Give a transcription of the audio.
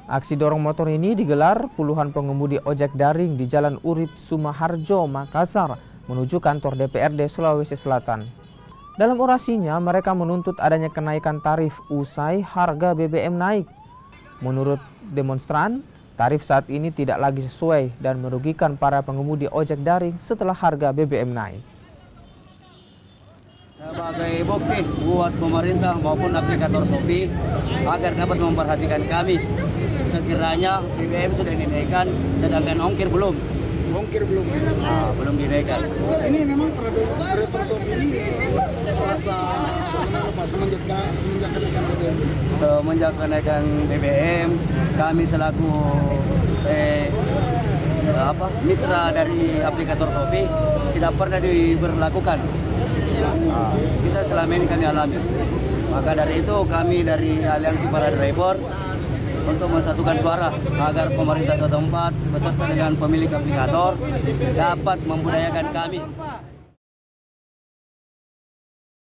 Aksi dorong motor ini digelar puluhan pengemudi ojek daring di Jalan Urip Sumaharjo, Makassar, menuju kantor DPRD Sulawesi Selatan. Dalam orasinya, mereka menuntut adanya kenaikan tarif usai harga BBM naik. Menurut demonstran, tarif saat ini tidak lagi sesuai dan merugikan para pengemudi ojek daring setelah harga BBM naik. Sebagai bukti buat pemerintah maupun aplikator Shopee agar dapat memperhatikan kami. Sekiranya BBM sudah dinaikkan, sedangkan ongkir belum. Ongkir belum. Belum dinaikkan. Ini memang operator Shopee ini merasa semenjak kenaikan BBM. Semenjak kenaikan BBM, kami selaku mitra dari aplikator Shopee tidak pernah diberlakukan. Kita selama ini kami alami. Maka dari itu kami dari Aliansi Para Driver untuk mensatukan suara agar pemerintah setempat beserta dengan pemilik aplikator dapat membudayakan kami.